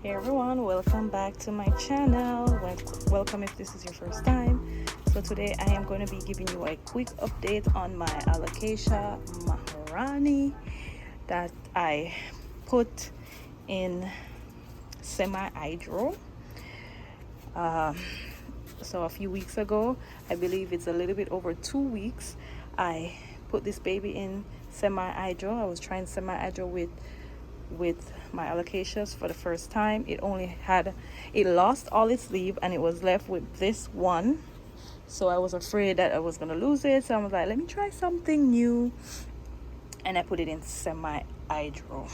Hey everyone, welcome back to my channel. Welcome if this is your first time. So today I am going to be giving you a quick update on my Alocasia Maharani that I put in semi-hydro. So a few weeks ago, I believe it's a little bit over 2 weeks, I put this baby in semi-hydro. I was trying semi-hydro with my alocasias for the first time. It lost all its leaf and it was left with this one. So I was afraid that I was gonna lose it. So I was like, let me try something new. And I put it in semi-hydro.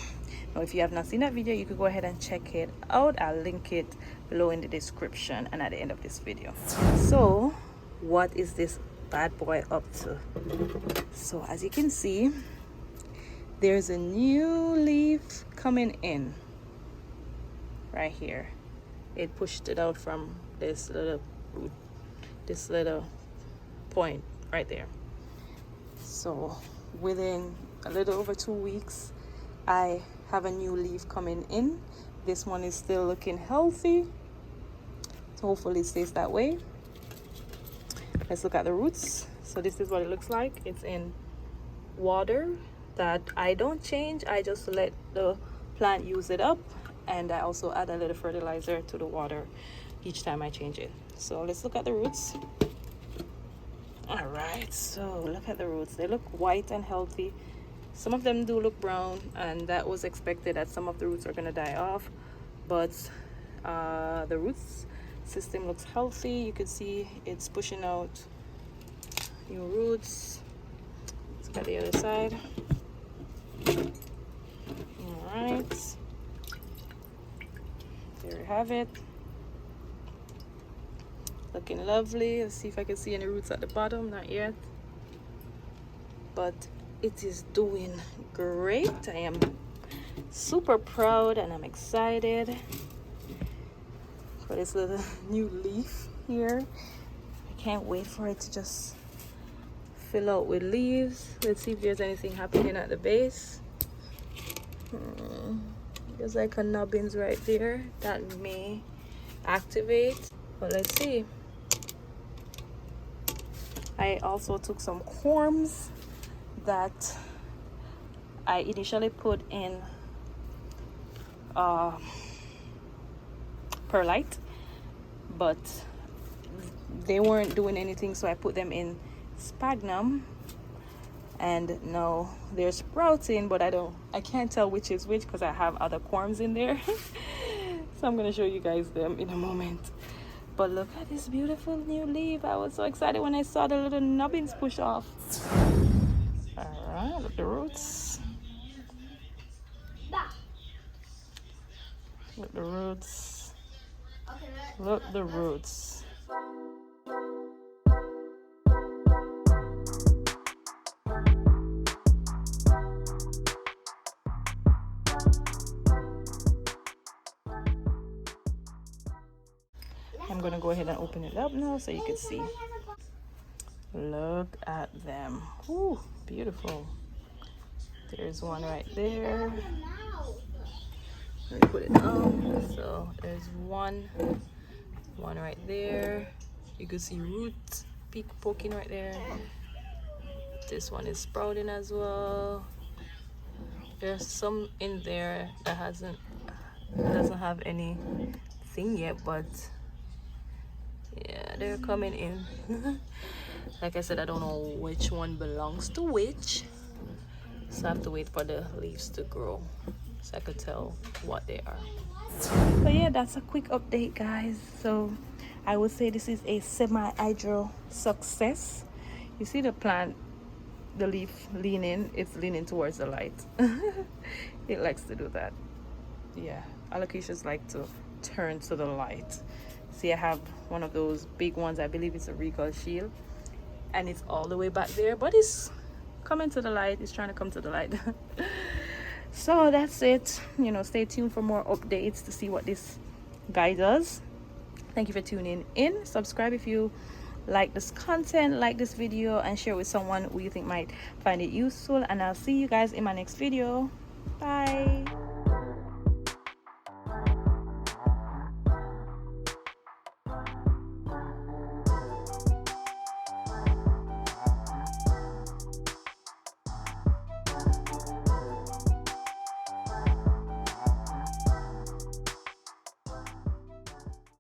Now, if you have not seen that video, you could go ahead and check it out. I'll link it below in the description and at the end of this video. So what is this bad boy up to? So as you can see, there's a new leaf coming in right here. It pushed it out from this little root, this little point right there. So within a little over 2 weeks, I have a new leaf coming in. This one is still looking healthy, so hopefully it stays that way. Let's look at the roots. So this is what it looks like. It's in water that I don't change. I just let the plant use it up, and I also add a little fertilizer to the water each time I change it. So let's look at the roots. All right, so look at the roots. They look white and healthy. Some of them do look brown, and that was expected that some of the roots are going to die off, but the roots system looks healthy. You can see it's pushing out new roots. Let's look at the other side. All right, there we have it, looking lovely. Let's see if I can see any roots at the bottom. Not yet, but it is doing great. I am super proud and I'm excited for this little new leaf here. I can't wait for it to just fill out with leaves. Let's see if there's anything happening at the base. There's like a nubbins right there that may activate, but let's see. I also took some corms that I initially put in perlite, but they weren't doing anything, so I put them in sphagnum, and now they're sprouting, but I can't tell which is which because I have other corms in there. So I'm gonna show you guys them in a moment. But look at this beautiful new leaf. I was so excited when I saw the little nubbins push off. All right, look at the roots. Look at the roots. Look at the roots. I'm gonna go ahead and open it up now so you can see. Look at them. Ooh, beautiful. There's one right there. Let me put it down. So there's one right there. You can see roots poking right there. This one is sprouting as well. There's some in there that doesn't have anything yet, but yeah, they're coming in. Like I said, I don't know which one belongs to which, so I have to wait for the leaves to grow so I could tell what they are. But yeah, that's a quick update, guys. So I would say this is a semi-hydro success. You see the plant, the leaf leaning, it's leaning towards the light. It likes to do that. Yeah, alocasias like to turn to the light. See, I have one of those big ones. I believe it's a regal shield, and it's all the way back there, but it's coming to the light. It's trying to come to the light. So that's it. You know, stay tuned for more updates to see what this guy does. Thank you for tuning in. Subscribe if you like this content, like this video, and share with someone who you think might find it useful. And I'll see you guys in my next video. Bye.